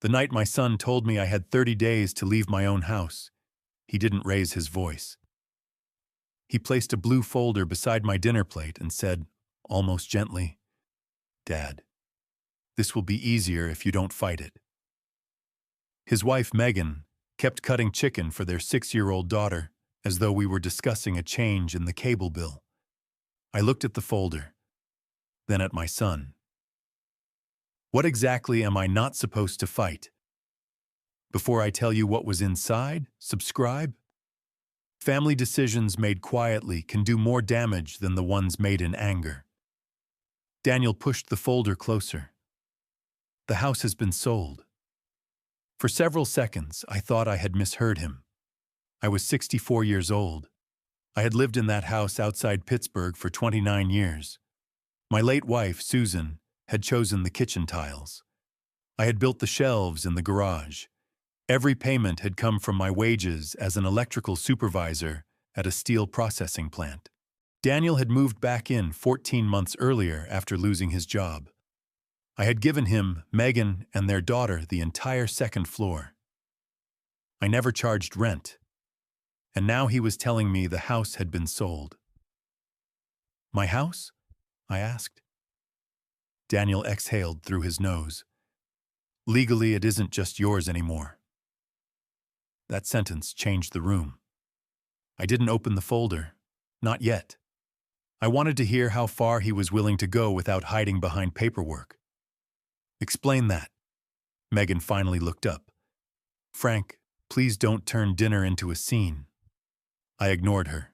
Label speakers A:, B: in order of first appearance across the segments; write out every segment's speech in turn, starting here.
A: The night my son told me I had 30 days to leave my own house, he didn't raise his voice. He placed a blue folder beside my dinner plate and said, almost gently, "Dad, this will be easier if you don't fight it." His wife, Megan, kept cutting chicken for their 6-year-old daughter, as though we were discussing a change in the cable bill. I looked at the folder, then at my son. What exactly am I not supposed to fight? Before I tell you what was inside, subscribe. Family decisions made quietly can do more damage than the ones made in anger. Daniel pushed the folder closer. The house has been sold. For several seconds, I thought I had misheard him. I was 64 years old. I had lived in that house outside Pittsburgh for 29 years. My late wife, Susan, had chosen the kitchen tiles. I had built the shelves in the garage. Every payment had come from my wages as an electrical supervisor at a steel processing plant. Daniel had moved back in 14 months earlier after losing his job. I had given him, Megan, and their daughter the entire second floor. I never charged rent, and now he was telling me the house had been sold. "My house?" I asked. Daniel exhaled through his nose. "Legally, it isn't just yours anymore." That sentence changed the room. I didn't open the folder. Not yet. I wanted to hear how far he was willing to go without hiding behind paperwork. "Explain that." Megan finally looked up. "Frank, please don't turn dinner into a scene." I ignored her.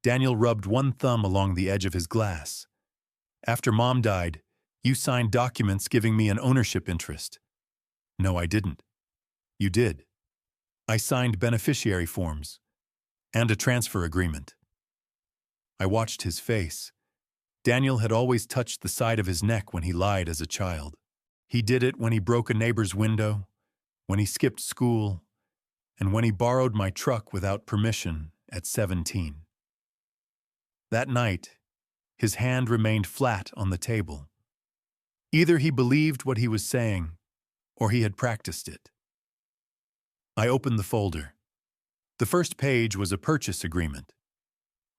A: Daniel rubbed one thumb along the edge of his glass. "After Mom died, you signed documents giving me an ownership interest." "No, I didn't." "You did. I signed beneficiary forms and a transfer agreement." I watched his face. Daniel had always touched the side of his neck when he lied as a child. He did it when he broke a neighbor's window, when he skipped school, and when he borrowed my truck without permission at 17. That night, his hand remained flat on the table. Either he believed what he was saying, or he had practiced it. I opened the folder. The first page was a purchase agreement.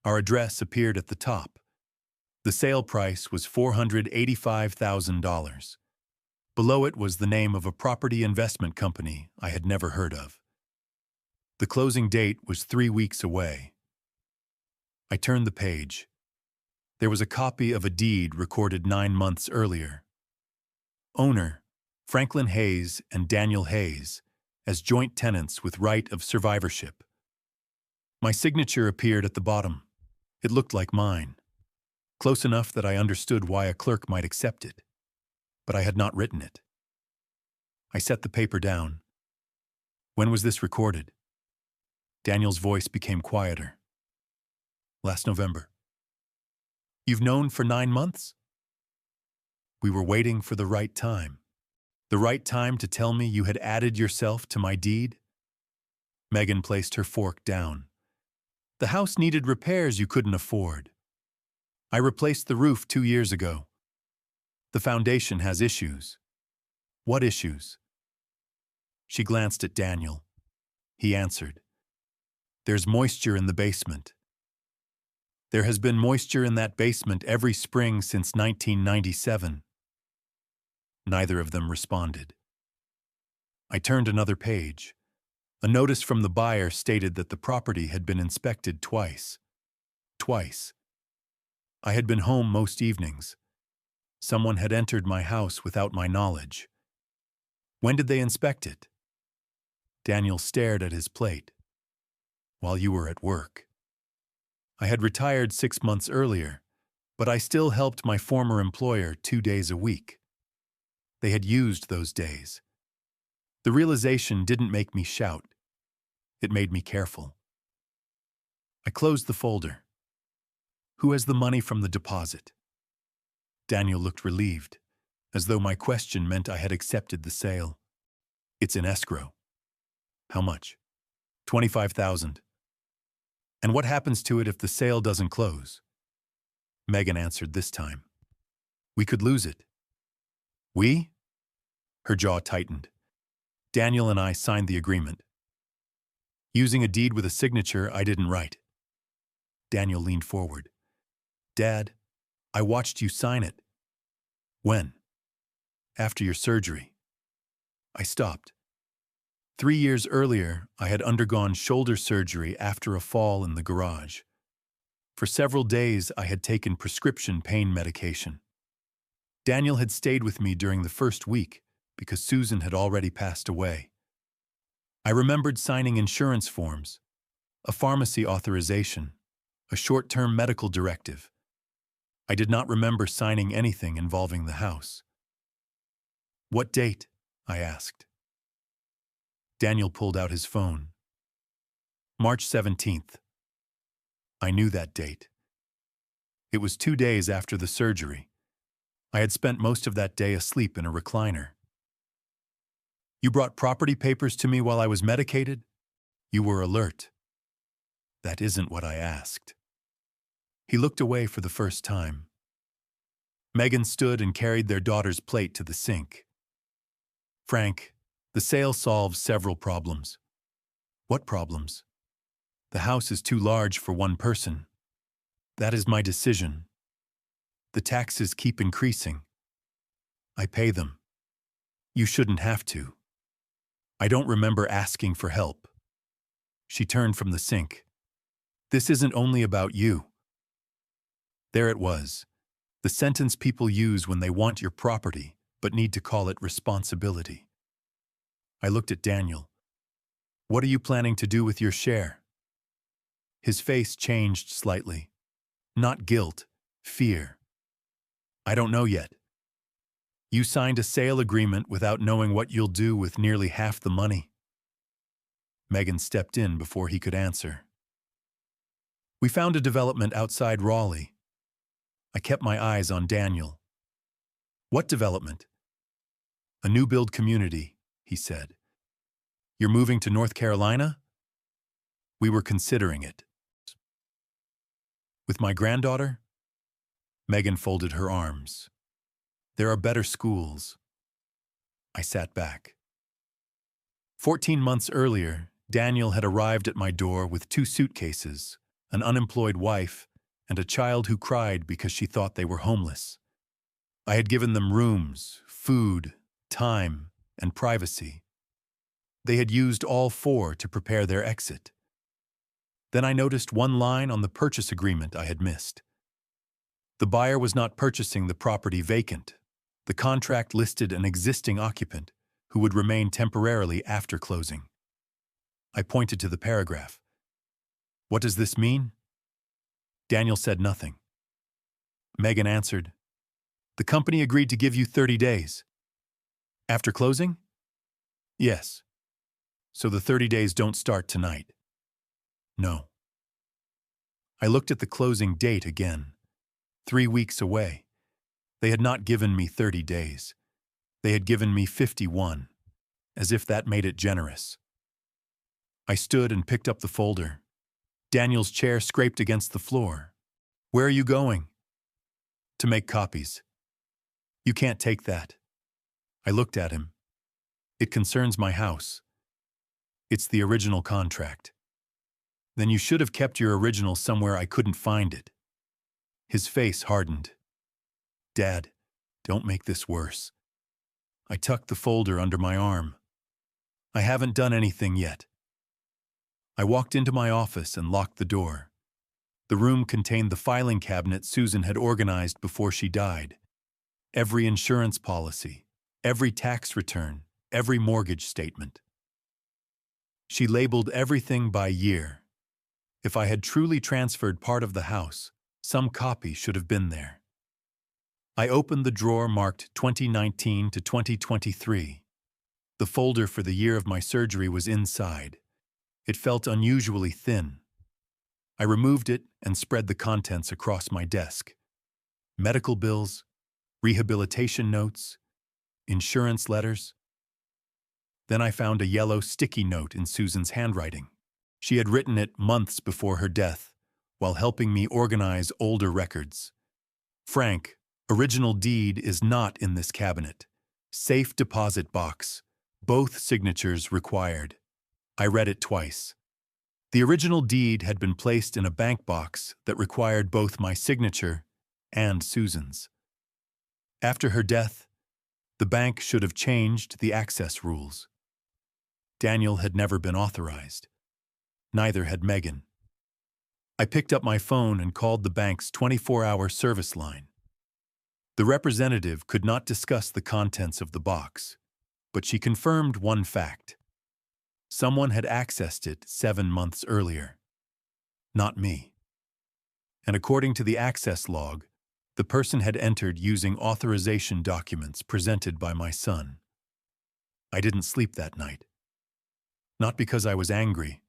A: Our address appeared at the top. The sale price was $485,000. Below it was the name of a property investment company I had never heard of. The closing date was 3 weeks away. I turned the page. There was a copy of a deed recorded 9 months earlier. Owner, Franklin Hayes and Daniel Hayes, as joint tenants with right of survivorship. My signature appeared at the bottom. It looked like mine, close enough that I understood why a clerk might accept it, but I had not written it. I set the paper down. "When was this recorded?" Daniel's voice became quieter. "Last November." "You've known for 9 months?" "We were waiting for the right time. The right time to tell me you had added yourself to my deed." Megan placed her fork down. "The house needed repairs you couldn't afford. I replaced the roof 2 years ago. The foundation has issues." "What issues?" She glanced at Daniel. He answered, "There's moisture in the basement." "There has been moisture in that basement every spring since 1997. Neither of them responded. I turned another page. A notice from the buyer stated that the property had been inspected twice. Twice. I had been home most evenings. Someone had entered my house without my knowledge. "When did they inspect it?" Daniel stared at his plate. "While you were at work." I had retired 6 months earlier, but I still helped my former employer 2 days a week. They had used those days. The realization didn't make me shout. It made me careful. I closed the folder. "Who has the money from the deposit?" Daniel looked relieved, as though my question meant I had accepted the sale. "It's in escrow." "How much?" $25,000. "And what happens to it if the sale doesn't close?" Megan answered this time. "We could lose it." "We?" Her jaw tightened. Daniel and I signed the agreement, using a deed with a signature I didn't write. Daniel leaned forward. Dad, I watched you sign it. When? After your surgery. I stopped. 3 years earlier, I had undergone shoulder surgery after a fall in the garage. For several days, I had taken prescription pain medication. Daniel had stayed with me during the first week because Susan had already passed away. I remembered signing insurance forms, a pharmacy authorization, a short-term medical directive. I did not remember signing anything involving the house. What date? I asked. Daniel pulled out his phone. March 17th. I knew that date. It was 2 days after the surgery. I had spent most of that day asleep in a recliner. You brought property papers to me while I was medicated? You were alert. That isn't what I asked. He looked away for the first time. Megan stood and carried their daughter's plate to the sink. Frank, the sale solves several problems. What problems? The house is too large for one person. That is my decision. The taxes keep increasing. I pay them. You shouldn't have to. I don't remember asking for help. She turned from the sink. This isn't only about you. There it was, the sentence people use when they want your property, but need to call it responsibility. I looked at Daniel. What are you planning to do with your share? His face changed slightly. Not guilt, fear. I don't know yet. You signed a sale agreement without knowing what you'll do with nearly half the money. Megan stepped in before he could answer. We found a development outside Raleigh. I kept my eyes on Daniel. What development? A new build community, he said. You're moving to North Carolina? We were considering it. With my granddaughter? Megan folded her arms. There are better schools. I sat back. 14 months earlier, Daniel had arrived at my door with 2 suitcases, an unemployed wife, and a child who cried because she thought they were homeless. I had given them rooms, food, time, and privacy. They had used all 4 to prepare their exit. Then I noticed one line on the purchase agreement I had missed. The buyer was not purchasing the property vacant. The contract listed an existing occupant who would remain temporarily after closing. I pointed to the paragraph. What does this mean? Daniel said nothing. Megan answered, the company agreed to give you 30 days. After closing? Yes. So the 30 days don't start tonight. No. I looked at the closing date again. 3 weeks away. They had not given me 30 days. They had given me 51, as if that made it generous. I stood and picked up the folder. Daniel's chair scraped against the floor. Where are you going? To make copies. You can't take that. I looked at him. It concerns my house. It's the original contract. Then you should have kept your original somewhere I couldn't find it. His face hardened. Dad, don't make this worse. I tucked the folder under my arm. I haven't done anything yet. I walked into my office and locked the door. The room contained the filing cabinet Susan had organized before she died. Every insurance policy, every tax return, every mortgage statement. She labeled everything by year. If I had truly transferred part of the house, some copy should have been there. I opened the drawer marked 2019 to 2023. The folder for the year of my surgery was inside. It felt unusually thin. I removed it and spread the contents across my desk. Medical bills, rehabilitation notes, insurance letters. Then I found a yellow sticky note in Susan's handwriting. She had written it months before her death, while helping me organize older records. Frank, original deed is not in this cabinet. Safe deposit box. Both signatures required. I read it twice. The original deed had been placed in a bank box that required both my signature and Susan's. After her death, the bank should have changed the access rules. Daniel had never been authorized. Neither had Megan. I picked up my phone and called the bank's 24-hour service line. The representative could not discuss the contents of the box, but she confirmed one fact. Someone had accessed it 7 months earlier. Not me. And according to the access log, the person had entered using authorization documents presented by my son. I didn't sleep that night. Not because I was angry,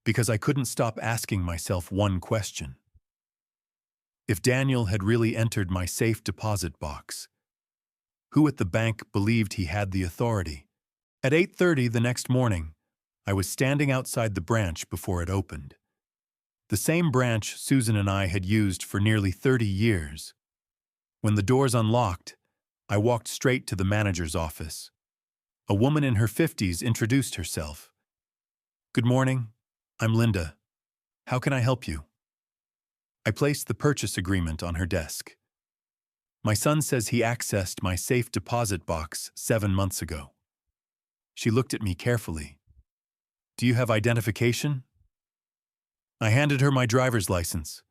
A: because I couldn't stop asking myself one question. If Daniel had really entered my safe deposit box, who at the bank believed he had the authority? At 8:30 the next morning, I was standing outside the branch before it opened. The same branch Susan and I had used for nearly 30 years. When the doors unlocked, I walked straight to the manager's office. A woman in her 50s introduced herself. "Good morning, I'm Linda. How can I help you?" I placed the purchase agreement on her desk. "My son says he accessed my safe deposit box 7 months ago." She looked at me carefully. "Do you have identification?" I handed her my driver's license.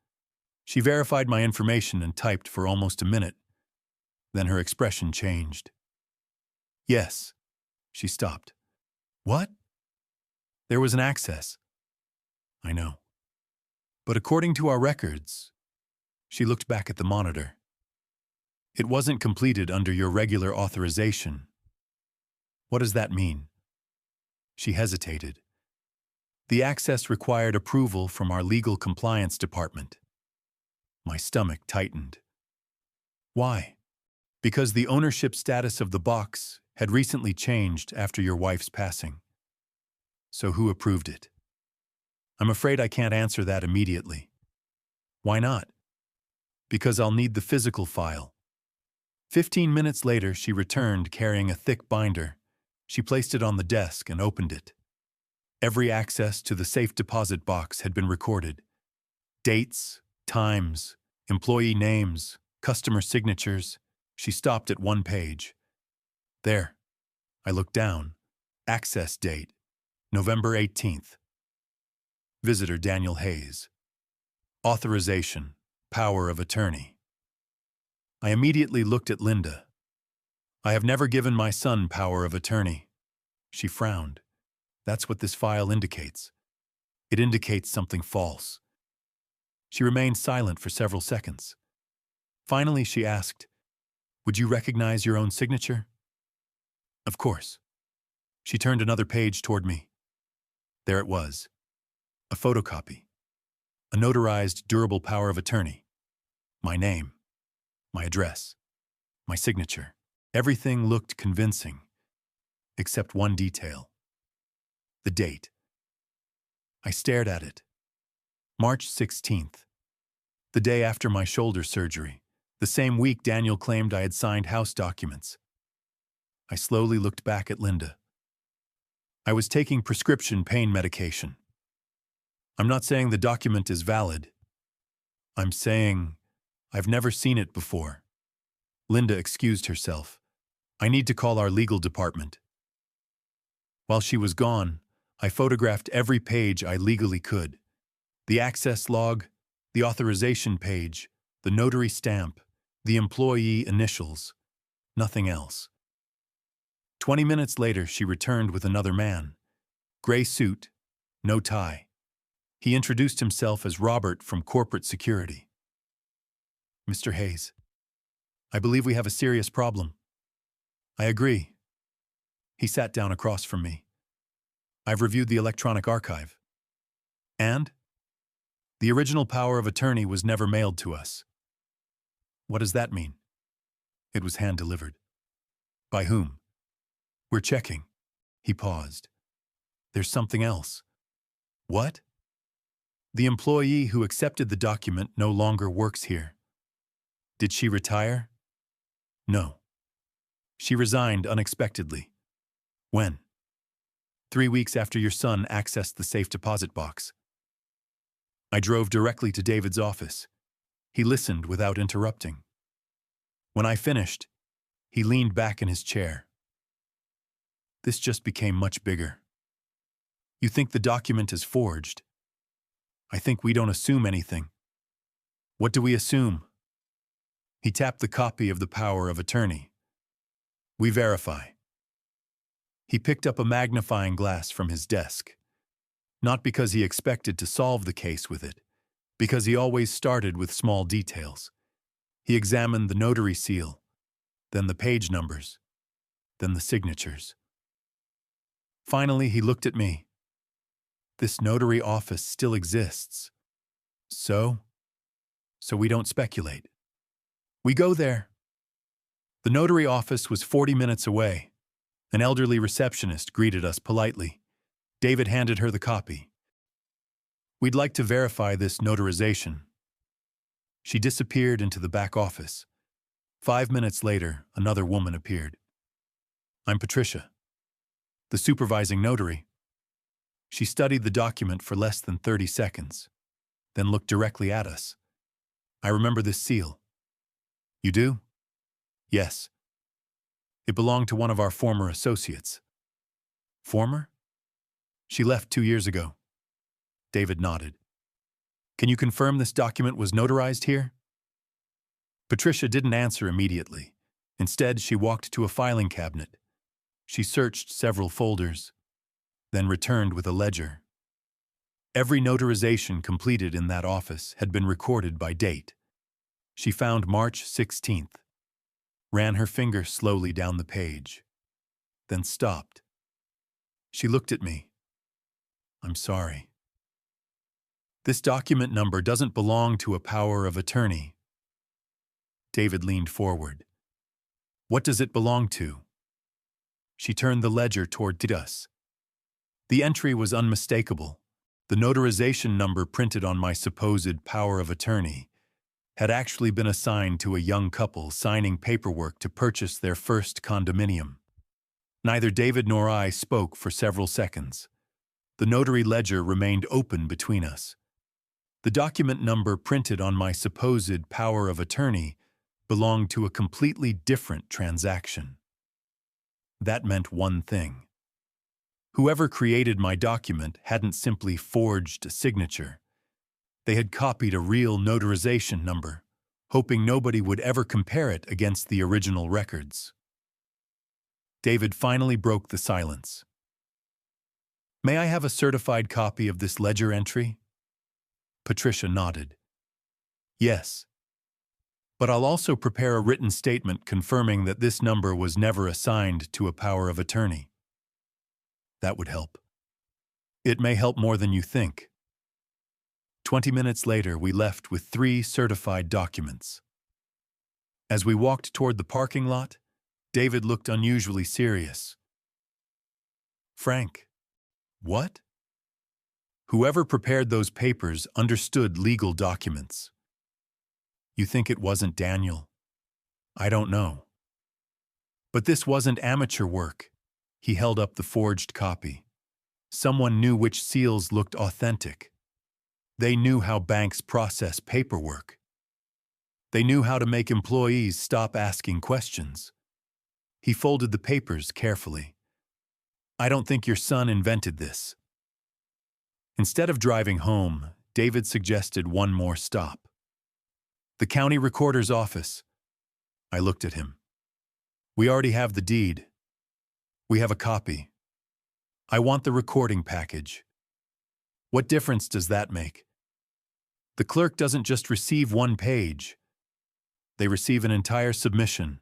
A: She verified my information and typed for almost a minute. Then her expression changed. "Yes." She stopped. "What?" "There was an access." "I know. But according to our records," she looked back at the monitor, "it wasn't completed under your regular authorization." "What does that mean?" She hesitated. "The access required approval from our legal compliance department." My stomach tightened. "Why?" "Because the ownership status of the box had recently changed after your wife's passing." "So who approved it?" "I'm afraid I can't answer that immediately." "Why not?" "Because I'll need the physical file." 15 minutes later, she returned carrying a thick binder. She placed it on the desk and opened it. Every access to the safe deposit box had been recorded. Dates, times, employee names, customer signatures. She stopped at one page. "There." I looked down. Access date, November 18th. Visitor Daniel Hayes. Authorization, power of attorney. I immediately looked at Linda. "I have never given my son power of attorney." She frowned. "That's what this file indicates. It indicates something false." She remained silent for several seconds. Finally, she asked, "Would you recognize your own signature?" "Of course." She turned another page toward me. There it was. A photocopy. A notarized durable power of attorney. My name. My address. My signature. Everything looked convincing, except one detail. The date. I stared at it. March 16th. The day after my shoulder surgery. The same week Daniel claimed I had signed house documents. I slowly looked back at Linda. I was taking prescription pain medication. I'm not saying the document is valid. I'm saying I've never seen it before. Linda excused herself. "I need to call our legal department." While she was gone, I photographed every page I legally could. The access log, the authorization page, the notary stamp, the employee initials. Nothing else. 20 minutes later, she returned with another man. Gray suit, no tie. He introduced himself as Robert from corporate security. "Mr. Hayes, I believe we have a serious problem." "I agree." He sat down across from me. "I've reviewed the electronic archive." "And?" "The original power of attorney was never mailed to us." "What does that mean?" "It was hand-delivered." "By whom?" "We're checking." He paused. "There's something else." "What?" "The employee who accepted the document no longer works here." "Did she retire?" "No. She resigned unexpectedly." When? 3 weeks after your son accessed the safe deposit box. I drove directly to David's office. He listened without interrupting. When I finished, he leaned back in his chair. This just became much bigger. You think the document is forged. I think we don't assume anything. What do we assume? He tapped the copy of the power of attorney. We verify. He picked up a magnifying glass from his desk. Not because he expected to solve the case with it, because he always started with small details. He examined the notary seal, then the page numbers, then the signatures. Finally, he looked at me. This notary office still exists. So we don't speculate. We go there. The notary office was 40 minutes away. An elderly receptionist greeted us politely. David handed her the copy. We'd like to verify this notarization. She disappeared into the back office. 5 minutes later, another woman appeared. I'm Patricia, the supervising notary. She studied the document for less than 30 seconds, then looked directly at us. I remember this seal. You do? Yes. It belonged to one of our former associates. Former? She left 2 years ago. David nodded. Can you confirm this document was notarized here? Patricia didn't answer immediately. Instead, she walked to a filing cabinet. She searched several folders, then returned with a ledger. Every notarization completed in that office had been recorded by date. She found March 16th, ran her finger slowly down the page, then stopped. She looked at me. I'm sorry. This document number doesn't belong to a power of attorney. David leaned forward. What does it belong to? She turned the ledger toward us. The entry was unmistakable. The notarization number printed on my supposed power of attorney had actually been assigned to a young couple signing paperwork to purchase their first condominium. Neither David nor I spoke for several seconds. The notary ledger remained open between us. The document number printed on my supposed power of attorney belonged to a completely different transaction. That meant one thing. Whoever created my document hadn't simply forged a signature. They had copied a real notarization number, hoping nobody would ever compare it against the original records. David finally broke the silence. May I have a certified copy of this ledger entry? Patricia nodded. Yes. But I'll also prepare a written statement confirming that this number was never assigned to a power of attorney. That would help. It may help more than you think. 20 minutes later, we left with 3 certified documents. As we walked toward the parking lot, David looked unusually serious. Frank, what? Whoever prepared those papers understood legal documents. You think it wasn't Daniel? I don't know. But this wasn't amateur work. He held up the forged copy. Someone knew which seals looked authentic. They knew how banks process paperwork. They knew how to make employees stop asking questions. He folded the papers carefully. I don't think your son invented this. Instead of driving home, David suggested one more stop. The county recorder's office. I looked at him. We already have the deed. We have a copy. I want the recording package. What difference does that make? The clerk doesn't just receive one page. They receive an entire submission.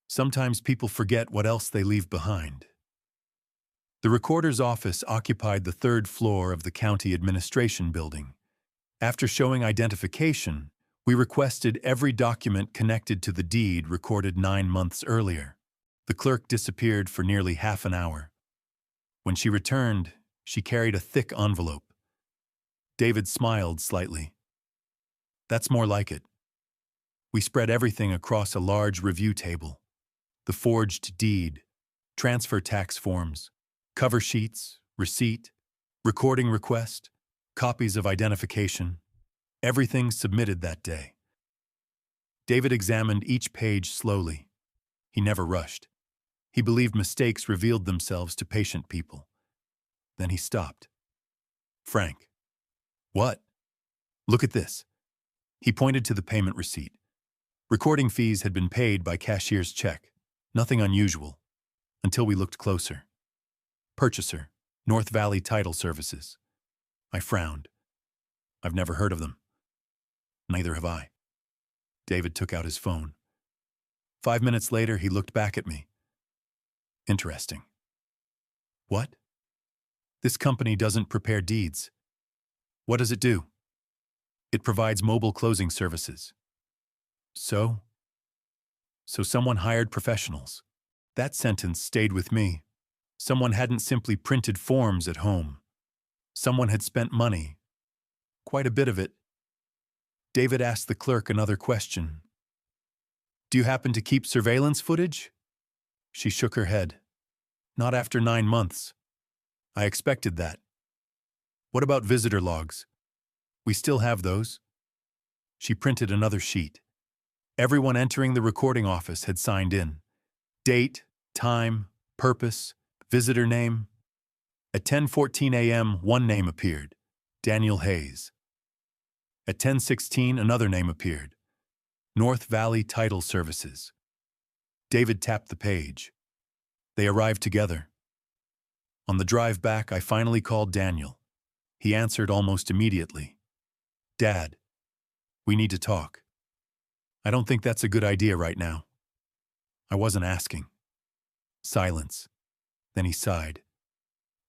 A: Sometimes people forget what else they leave behind. The recorder's office occupied the 3rd floor of the county administration building. After showing identification, we requested every document connected to the deed recorded 9 months earlier. The clerk disappeared for nearly half an hour. When she returned, she carried a thick envelope. David smiled slightly. That's more like it. We spread everything across a large review table. The forged deed, Transfer tax forms, cover sheets, receipt, recording request, copies of identification, everything submitted that day. David examined each page slowly. He never rushed. He believed mistakes revealed themselves to patient people. Then he stopped. Frank. What? Look at this. He pointed to the payment receipt. Recording fees had been paid by cashier's check. Nothing unusual. Until we looked closer. Purchaser, North Valley Title Services. I frowned. I've never heard of them. Neither have I. David took out his phone. 5 minutes later, he looked back at me. Interesting. What? This company doesn't prepare deeds. What does it do? It provides mobile closing services. So someone hired professionals. That sentence stayed with me. Someone hadn't simply printed forms at home. Someone had spent money. Quite a bit of it. David asked the clerk another question. Do you happen to keep surveillance footage? She shook her head. Not after 9 months. I expected that. What about visitor logs? We still have those. She printed another sheet. Everyone entering the recording office had signed in. Date, time, purpose, visitor name. At 10:14 a.m., one name appeared. Daniel Hayes. At 10:16, another name appeared. North Valley Title Services. David tapped the page. They arrived together. On the drive back, I finally called Daniel. He answered almost immediately. Dad, we need to talk. I don't think that's a good idea right now. I wasn't asking. Silence. Then he sighed.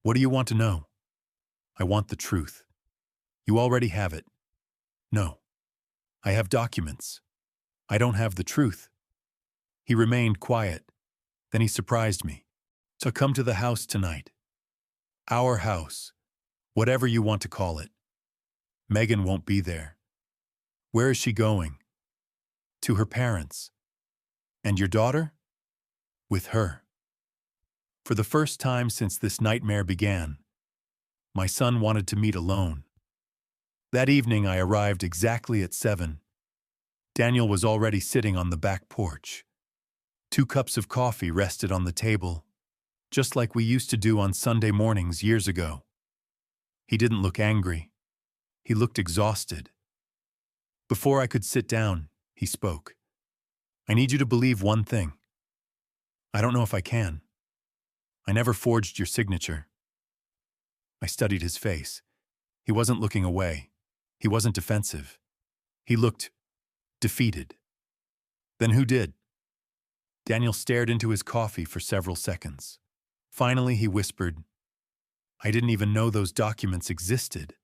A: What do you want to know? I want the truth. You already have it. No. I have documents. I don't have the truth. He remained quiet. Then he surprised me. So come to the house tonight. Our house. Whatever you want to call it. Megan won't be there. Where is she going? To her parents. And your daughter? With her. For the first time since this nightmare began, my son wanted to meet alone. That evening I arrived exactly at 7. Daniel was already sitting on the back porch. 2 cups of coffee rested on the table, just like we used to do on Sunday mornings years ago. He didn't look angry. He looked exhausted. Before I could sit down, he spoke. I need you to believe one thing. I don't know if I can. I never forged your signature. I studied his face. He wasn't looking away. He wasn't defensive. He looked defeated. Then who did? Daniel stared into his coffee for several seconds. Finally, he whispered, I didn't even know those documents existed.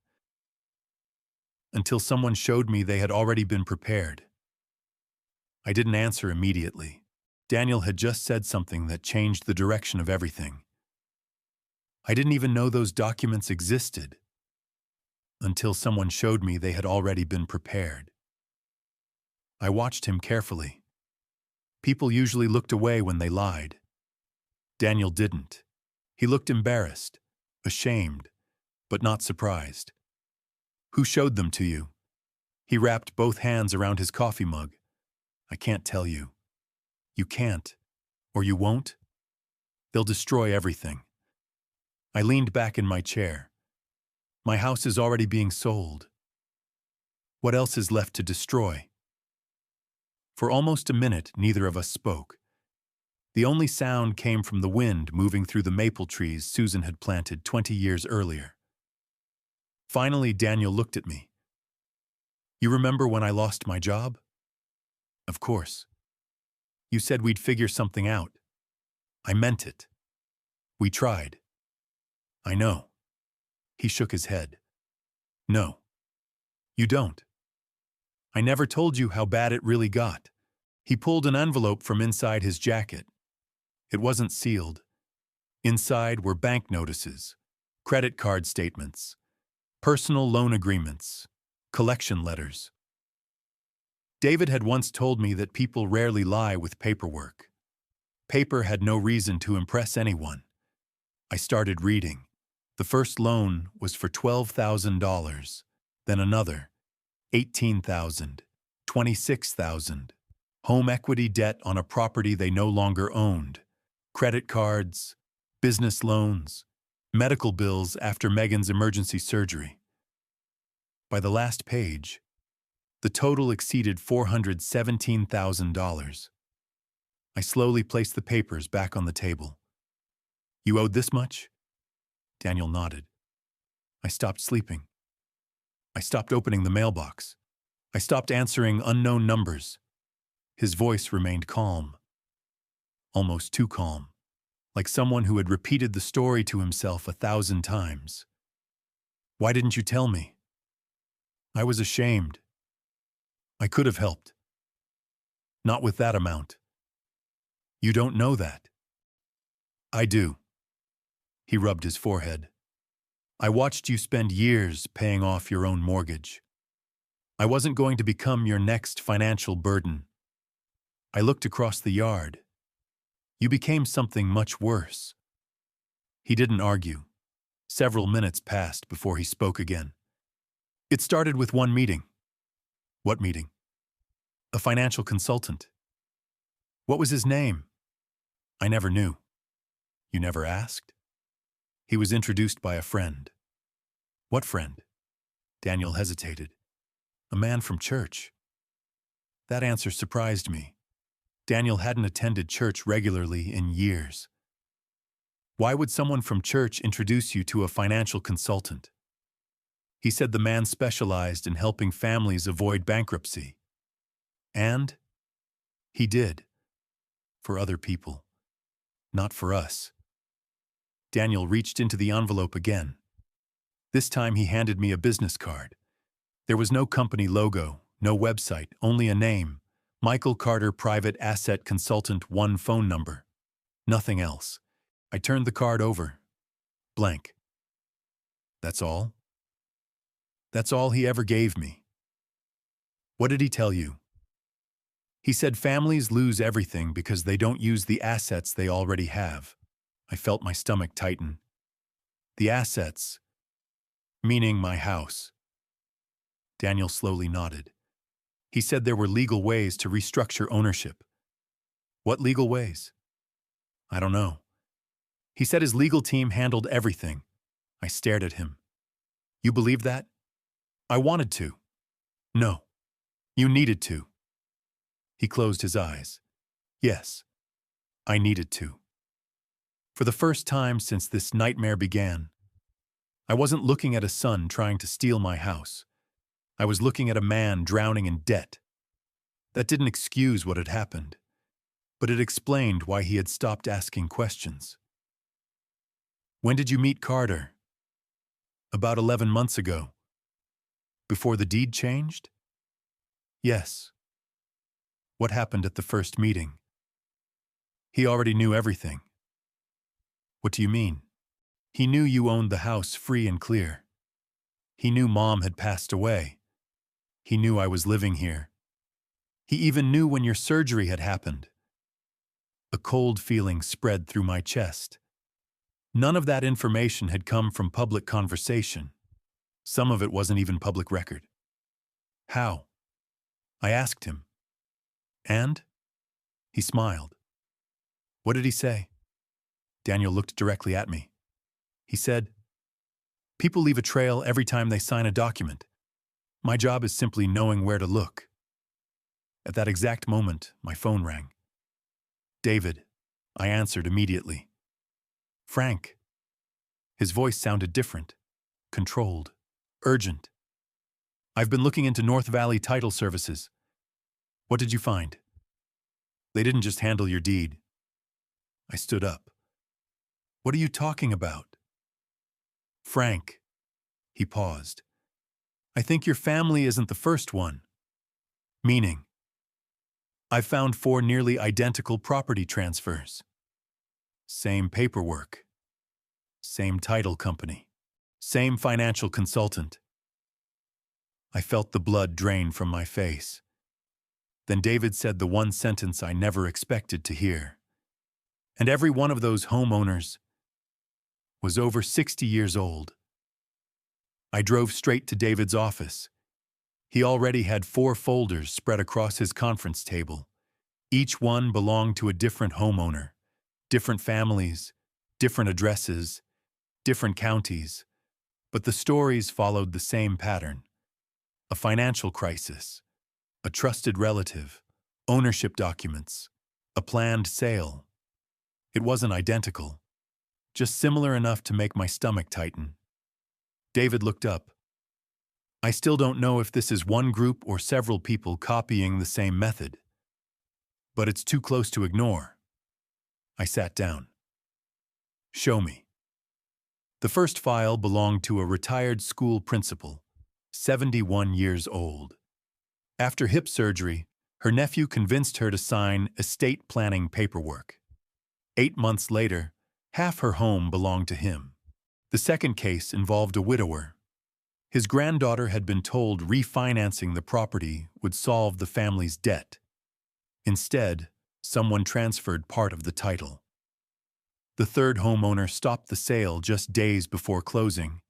A: Until someone showed me they had already been prepared. I didn't answer immediately. Daniel had just said something that changed the direction of everything. I didn't even know those documents existed. Until someone showed me they had already been prepared. I watched him carefully. People usually looked away when they lied. Daniel didn't. He looked embarrassed, ashamed, but not surprised. Who showed them to you? He wrapped both hands around his coffee mug. I can't tell you. You can't, or you won't. They'll destroy everything. I leaned back in my chair. My house is already being sold. What else is left to destroy? For almost a minute, neither of us spoke. The only sound came from the wind moving through the maple trees Susan had planted 20 years earlier. Finally, Daniel looked at me. You remember when I lost my job? Of course. You said we'd figure something out. I meant it. We tried. I know. He shook his head. No. You don't. I never told you how bad it really got. He pulled an envelope from inside his jacket. It wasn't sealed. Inside were bank notices, credit card statements, personal loan agreements, collection letters. David had once told me that people rarely lie with paperwork. paper had no reason to impress anyone. I started reading. The first loan was for $12,000, then another, $18,000, $26,000. Home equity debt on a property they no longer owned, credit cards, business loans, medical bills after Megan's emergency surgery. By the last page, the total exceeded $417,000. I slowly placed the papers back on the table. You owed this much? Daniel nodded. I stopped sleeping. I stopped opening the mailbox. I stopped answering unknown numbers. His voice remained calm. Almost too calm, like someone who had repeated the story to himself 1,000 times. Why didn't you tell me? I was ashamed. I could have helped. Not with that amount. You don't know that. I do. He rubbed his forehead. I watched you spend years paying off your own mortgage. I wasn't going to become your next financial burden. I looked across the yard. You became something much worse. He didn't argue. Several minutes passed before he spoke again. It started with one meeting. What meeting? A financial consultant. What was his name? I never knew. You never asked? He was introduced by a friend. What friend? Daniel hesitated. A man from church. That answer surprised me. Daniel hadn't attended church regularly in years. Why would someone from church introduce you to a financial consultant? He said the man specialized in helping families avoid bankruptcy. And he did. For other people. Not for us. Daniel reached into the envelope again. This time he handed me a business card. There was no company logo, no website, only a name. Michael Carter, Private Asset Consultant, 1 phone number. Nothing else. I turned the card over. Blank. That's all? That's all he ever gave me. What did he tell you? He said families lose everything because they don't use the assets they already have. I felt my stomach tighten. The assets, meaning my house. Daniel slowly nodded. He said there were legal ways to restructure ownership. What legal ways? I don't know. He said his legal team handled everything. I stared at him. You believe that? I wanted to. No. You needed to. He closed his eyes. Yes. I needed to. For the first time since this nightmare began, I wasn't looking at a son trying to steal my house. I was looking at a man drowning in debt. That didn't excuse what had happened, but it explained why he had stopped asking questions. When did you meet Carter? About 11 months ago. Before the deed changed? Yes. What happened at the first meeting? He already knew everything. What do you mean? He knew you owned the house free and clear. He knew Mom had passed away. He knew I was living here. He even knew when your surgery had happened. A cold feeling spread through my chest. None of that information had come from public conversation. Some of it wasn't even public record. How? I asked him. And? He smiled. What did he say? Daniel looked directly at me. He said, "People leave a trail every time they sign a document. My job is simply knowing where to look." At that exact moment, my phone rang. David. I answered immediately. Frank. His voice sounded different, controlled, urgent. I've been looking into North Valley Title Services. What did you find? They didn't just handle your deed. I stood up. What are you talking about? Frank. He paused. I think your family isn't the first one. Meaning? I've found 4 nearly identical property transfers. Same paperwork. Same title company. Same financial consultant. I felt the blood drain from my face. Then David said the one sentence I never expected to hear. And every one of those homeowners was over 60 years old. I drove straight to David's office. He already had 4 folders spread across his conference table. Each one belonged to a different homeowner, different families, different addresses, different counties, but the stories followed the same pattern. A financial crisis, a trusted relative, ownership documents, a planned sale. It wasn't identical, just similar enough to make my stomach tighten. David looked up. I still don't know if this is one group or several people copying the same method, but it's too close to ignore. I sat down. Show me. The first file belonged to a retired school principal, 71 years old. After hip surgery, her nephew convinced her to sign estate planning paperwork. 8 months later, half her home belonged to him. The second case involved a widower. His granddaughter had been told refinancing the property would solve the family's debt. Instead, someone transferred part of the title. The third homeowner stopped the sale just days before closing.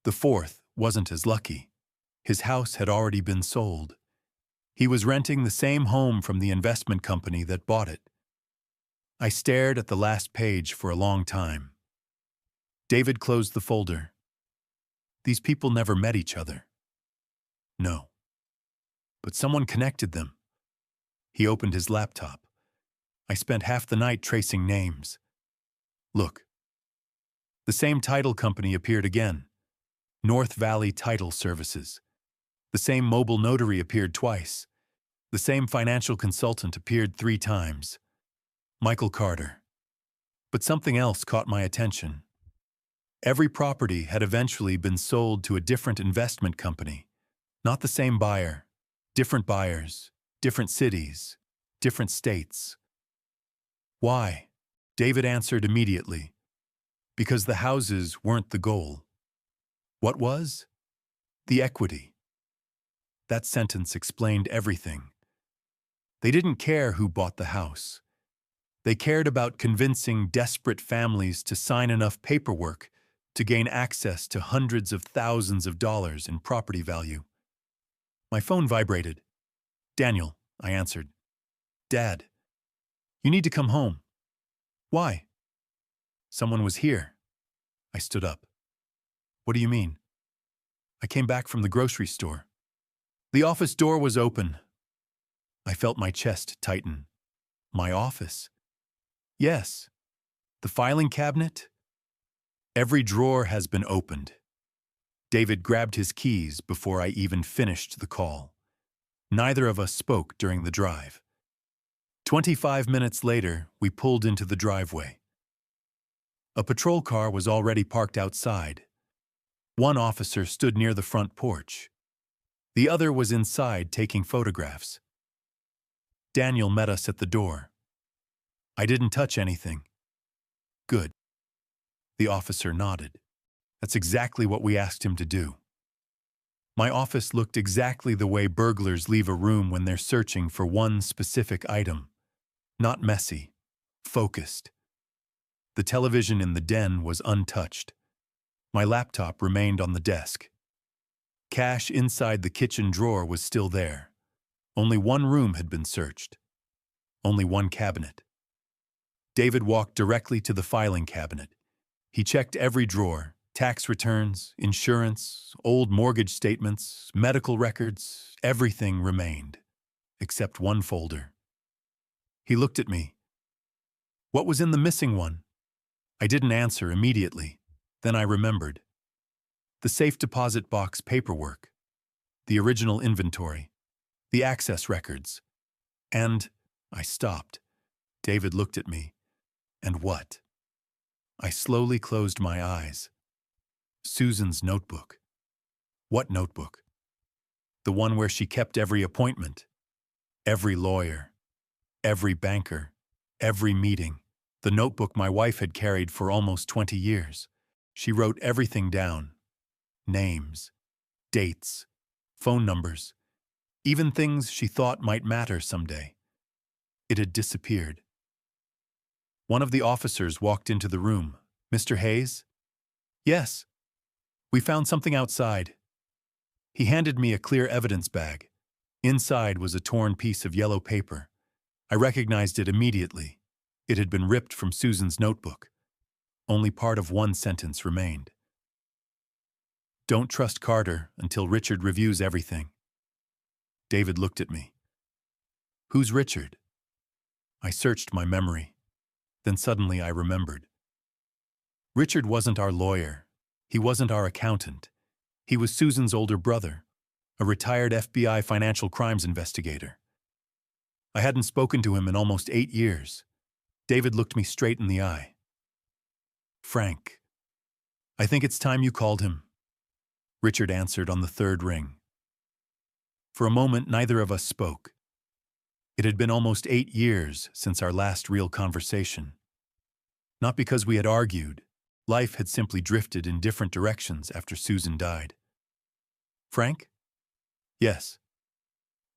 A: The fourth wasn't as lucky. His house had already been sold. He was renting the same home from the investment company that bought it. I stared at the last page for a long time. David closed the folder. These people never met each other. No. But someone connected them. He opened his laptop. I spent half the night tracing names. Look. The same title company appeared again. North Valley Title Services. The same mobile notary appeared twice. The same financial consultant appeared 3 times. Michael Carter. But something else caught my attention. Every property had eventually been sold to a different investment company. Not the same buyer. Different buyers, different cities, different states. Why? David answered immediately. Because the houses weren't the goal. What was? The equity. That sentence explained everything. They didn't care who bought the house. They cared about convincing desperate families to sign enough paperwork to gain access to hundreds of thousands of dollars in property value. My phone vibrated. Daniel, I answered. Dad, you need to come home. Why? Someone was here. I stood up. What do you mean? I came back from the grocery store. The office door was open. I felt my chest tighten. My office? Yes. The filing cabinet? Every drawer has been opened. David grabbed his keys before I even finished the call. Neither of us spoke during the drive. 25 minutes later, we pulled into the driveway. A patrol car was already parked outside. One officer stood near the front porch. The other was inside taking photographs. Daniel met us at the door. I didn't touch anything. Good. The officer nodded. That's exactly what we asked him to do. My office looked exactly the way burglars leave a room when they're searching for one specific item. Not messy, focused. The television in the den was untouched. My laptop remained on the desk. Cash inside the kitchen drawer was still there. Only one room had been searched. Only one cabinet. David walked directly to the filing cabinet. He checked every drawer, tax returns, insurance, old mortgage statements, medical records, everything remained, except one folder. He looked at me. What was in the missing one? I didn't answer immediately. Then I remembered. The safe deposit box paperwork, the original inventory, the access records, and I stopped. David looked at me. And what? I slowly closed my eyes. Susan's notebook. What notebook? The one where she kept every appointment, every lawyer, every banker, every meeting. The notebook my wife had carried for almost 20 years. She wrote everything down. Names, dates, phone numbers, even things she thought might matter someday. It had disappeared. One of the officers walked into the room. "Mr. Hayes?" "Yes. We found something outside." He handed me a clear evidence bag. Inside was a torn piece of yellow paper. I recognized it immediately. It had been ripped from Susan's notebook. Only part of one sentence remained. "Don't trust Carter until Richard reviews everything." David looked at me. "Who's Richard?" I searched my memory. Then suddenly I remembered. Richard wasn't our lawyer. He wasn't our accountant. He was Susan's older brother, a retired FBI financial crimes investigator. I hadn't spoken to him in almost 8 years. David looked me straight in the eye. "Frank, I think it's time you called him," Richard answered on the third ring. For a moment, neither of us spoke. It had been almost 8 years since our last real conversation. Not because we had argued. Life had simply drifted in different directions after Susan died. "Frank?" "Yes.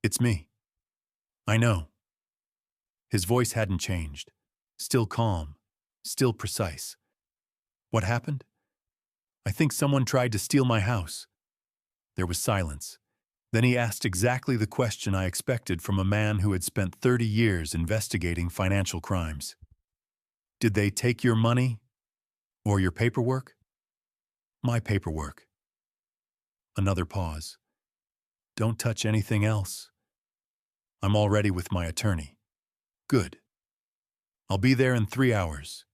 A: It's me." "I know." His voice hadn't changed. Still calm. Still precise. "What happened?" "I think someone tried to steal my house." There was silence. Then he asked exactly the question I expected from a man who had spent 30 years investigating financial crimes. "Did they take your money? Or your paperwork?" "My paperwork." Another pause. "Don't touch anything else." "I'm already with my attorney." "Good. I'll be there in 3 hours."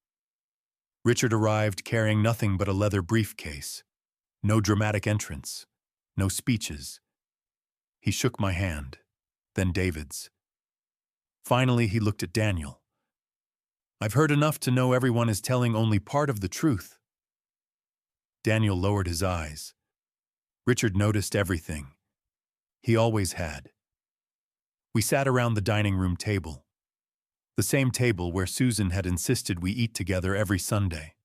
A: Richard arrived carrying nothing but a leather briefcase. No dramatic entrance. No speeches. He shook my hand, then David's. Finally, he looked at Daniel. "I've heard enough to know everyone is telling only part of the truth." Daniel lowered his eyes. Richard noticed everything. He always had. We sat around the dining room table. The same table where Susan had insisted we eat together every Sunday.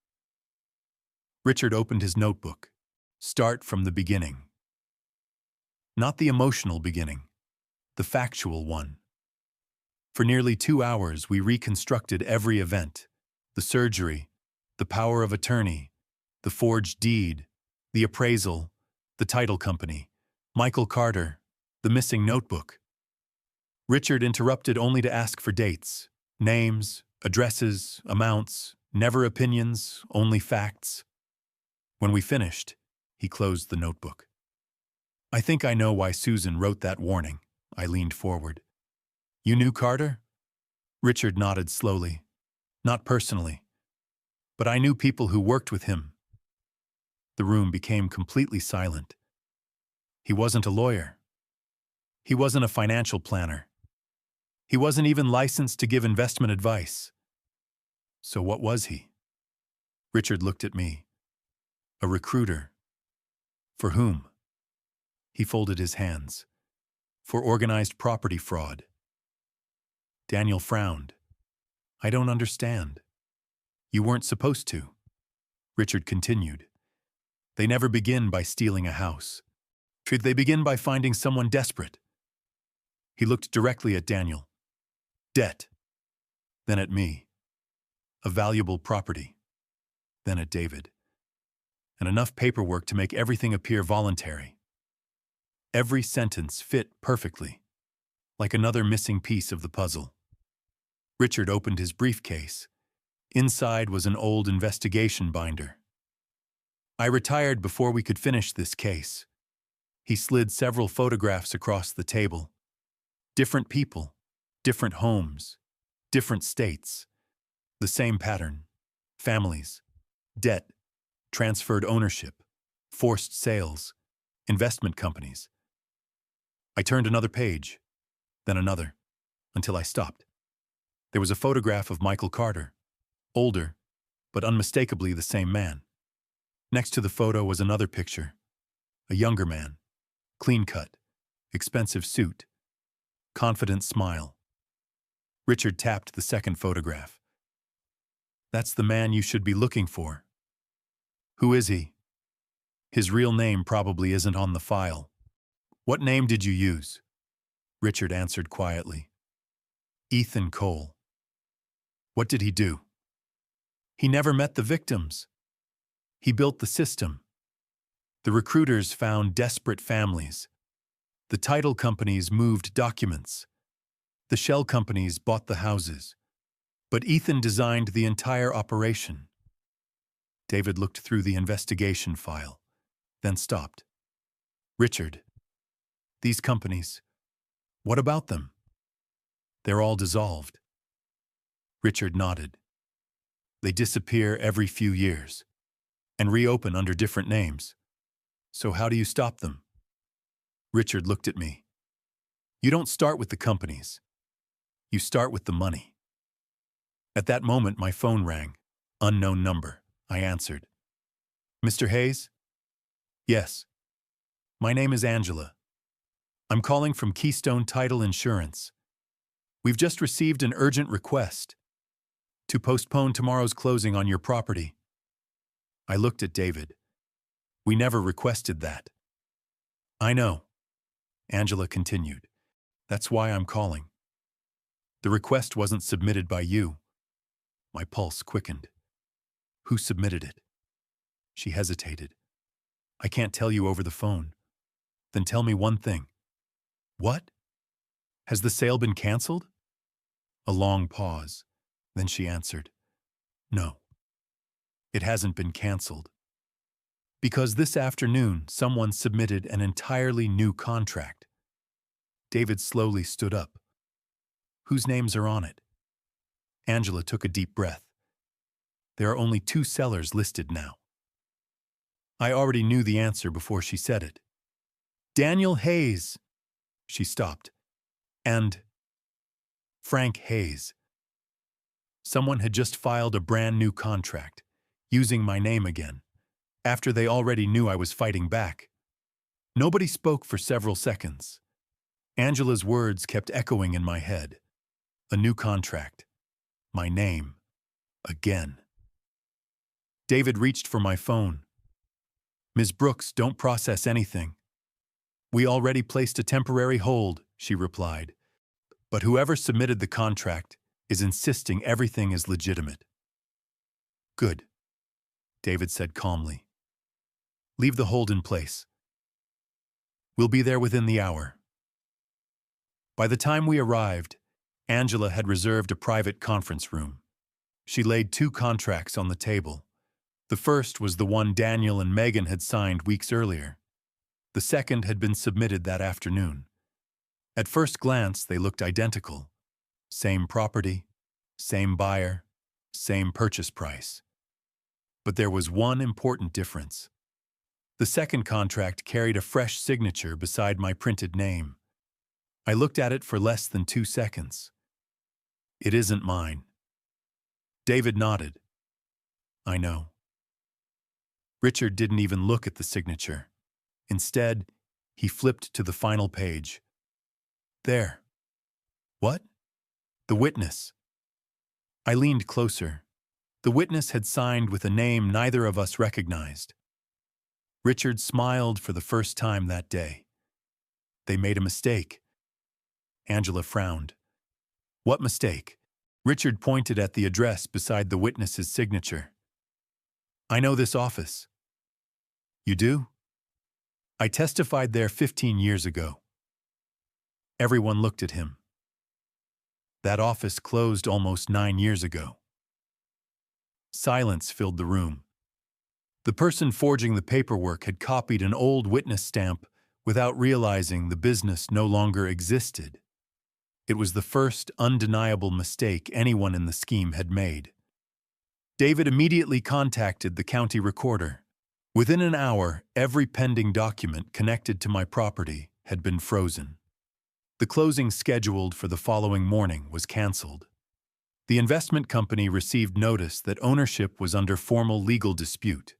A: Richard opened his notebook. Start from the beginning. Not the emotional beginning, the factual one. For nearly 2 hours, we reconstructed every event: the surgery, the power of attorney, the forged deed, the appraisal, the title company, Michael Carter, the missing notebook. Richard interrupted only to ask for dates, names, addresses, amounts, never opinions, only facts. When we finished, he closed the notebook. "I think I know why Susan wrote that warning." I leaned forward. "You knew Carter?" Richard nodded slowly. "Not personally. But I knew people who worked with him." The room became completely silent. He wasn't a lawyer. He wasn't a financial planner. He wasn't even licensed to give investment advice. So what was he? Richard looked at me. "A recruiter." "For whom?" He folded his hands. "For organized property fraud." Daniel frowned. "I don't understand." "You weren't supposed to." Richard continued. "They never begin by stealing a house. They begin by finding someone desperate." He looked directly at Daniel. "Debt." Then at me. "A valuable property." Then at David. "And enough paperwork to make everything appear voluntary." Every sentence fit perfectly, like another missing piece of the puzzle. Richard opened his briefcase. Inside was an old investigation binder. "I retired before we could finish this case." He slid several photographs across the table. Different people, different homes, different states. The same pattern: families, debt, transferred ownership, forced sales, investment companies. I turned another page, then another, until I stopped. There was a photograph of Michael Carter, older, but unmistakably the same man. Next to the photo was another picture, a younger man, clean-cut, expensive suit, confident smile. Richard tapped the second photograph. "That's the man you should be looking for." "Who is he?" "His real name probably isn't on the file." "What name did you use?" Richard answered quietly. "Ethan Cole." "What did he do?" He never met the victims. He built the system. The recruiters found desperate families. The title companies moved documents. The shell companies bought the houses. But Ethan designed the entire operation. David looked through the investigation file, then stopped. Richard, these companies, what about them? They're all dissolved. Richard nodded. They disappear every few years and reopen under different names. So how do you stop them? Richard looked at me. You don't start with the companies. You start with the money. At that moment, my phone rang. Unknown number. I answered. Mr. Hayes? Yes. My name is Angela. I'm calling from Keystone Title Insurance. We've just received an urgent request to postpone tomorrow's closing on your property. I looked at David. We never requested that. I know. Angela continued. That's why I'm calling. The request wasn't submitted by you. My pulse quickened. Who submitted it? She hesitated. I can't tell you over the phone. Then tell me one thing. What? Has the sale been canceled? A long pause. Then she answered. No. It hasn't been canceled. Because this afternoon, someone submitted an entirely new contract. David slowly stood up. Whose names are on it? Angela took a deep breath. There are only 2 sellers listed now. I already knew the answer before she said it. Daniel Hayes. She stopped. And Frank Hayes. Someone had just filed a brand new contract, using my name again, after they already knew I was fighting back. Nobody spoke for several seconds. Angela's words kept echoing in my head. A new contract. My name. Again. David reached for my phone. Ms. Brooks, don't process anything. We already placed a temporary hold, she replied. But whoever submitted the contract is insisting everything is legitimate. Good, David said calmly. Leave the hold in place. We'll be there within the hour. By the time we arrived, Angela had reserved a private conference room. She laid 2 contracts on the table. The first was the one Daniel and Megan had signed weeks earlier. The second had been submitted that afternoon. At first glance, they looked identical. Same property, same buyer, same purchase price. But there was one important difference. The second contract carried a fresh signature beside my printed name. I looked at it for less than 2 seconds. It isn't mine. David nodded. I know. Richard didn't even look at the signature. Instead, he flipped to the final page. There. What? The witness. I leaned closer. The witness had signed with a name neither of us recognized. Richard smiled for the first time that day. They made a mistake. Angela frowned. What mistake? Richard pointed at the address beside the witness's signature. I know this office. You do? I testified there 15 years ago. Everyone looked at him. That office closed almost 9 years ago. Silence filled the room. The person forging the paperwork had copied an old witness stamp without realizing the business no longer existed. It was the first undeniable mistake anyone in the scheme had made. David immediately contacted the county recorder. Within an hour, every pending document connected to my property had been frozen. The closing scheduled for the following morning was canceled. The investment company received notice that ownership was under formal legal dispute.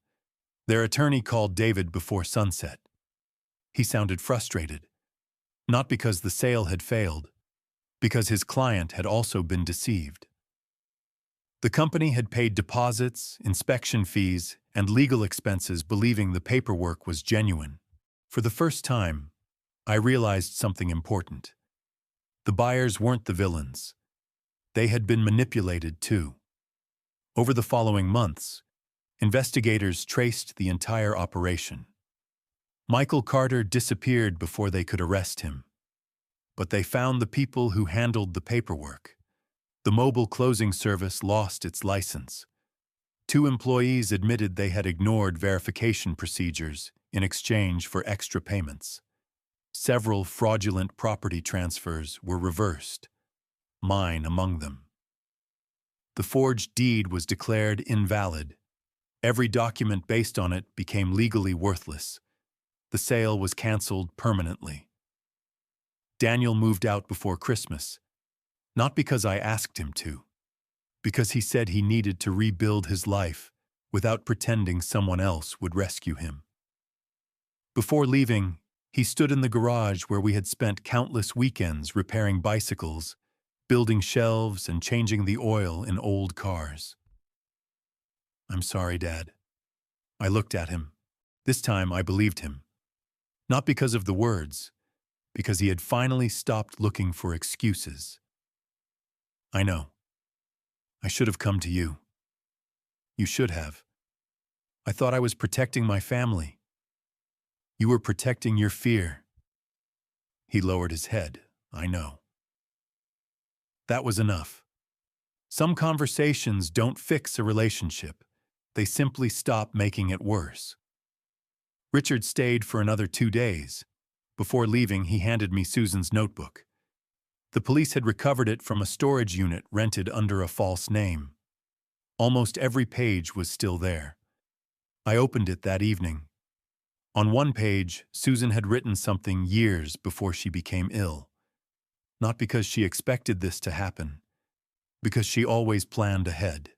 A: Their attorney called David before sunset. He sounded frustrated, not because the sale had failed, because his client had also been deceived. The company had paid deposits, inspection fees, and legal expenses believing the paperwork was genuine. For the first time, I realized something important. The buyers weren't the villains. They had been manipulated too. Over the following months, investigators traced the entire operation. Michael Carter disappeared before they could arrest him. But they found the people who handled the paperwork. The mobile closing service lost its license. 2 employees admitted they had ignored verification procedures in exchange for extra payments. Several fraudulent property transfers were reversed, mine among them. The forged deed was declared invalid. Every document based on it became legally worthless. The sale was canceled permanently. Daniel moved out before Christmas, not because I asked him to, because he said he needed to rebuild his life without pretending someone else would rescue him. Before leaving, he stood in the garage where we had spent countless weekends repairing bicycles, building shelves, and changing the oil in old cars. "I'm sorry, Dad." I looked at him. This time I believed him. Not because of the words, because he had finally stopped looking for excuses. "I know. I should have come to you." "You should have. I thought I was protecting my family." "You were protecting your fear." He lowered his head. "I know." That was enough. Some conversations don't fix a relationship. They simply stop making it worse. Richard stayed for another 2 days. Before leaving, he handed me Susan's notebook. The police had recovered it from a storage unit rented under a false name. Almost every page was still there. I opened it that evening. On one page, Susan had written something years before she became ill. Not because she expected this to happen, because she always planned ahead.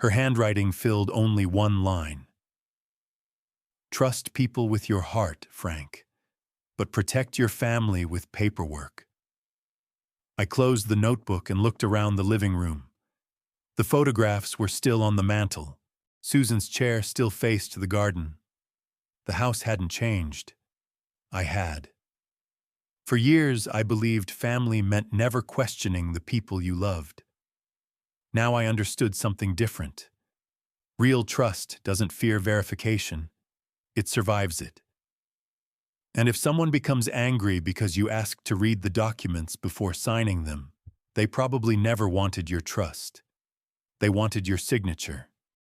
A: Her handwriting filled only one line. "Trust people with your heart, Frank, but protect your family with paperwork." I closed the notebook and looked around the living room. The photographs were still on the mantel. Susan's chair still faced the garden. The house hadn't changed. I had. For years, I believed family meant never questioning the people you loved. Now I understood something different. Real trust doesn't fear verification. It survives it. And if someone becomes angry because you ask to read the documents before signing them, they probably never wanted your trust. They wanted your signature.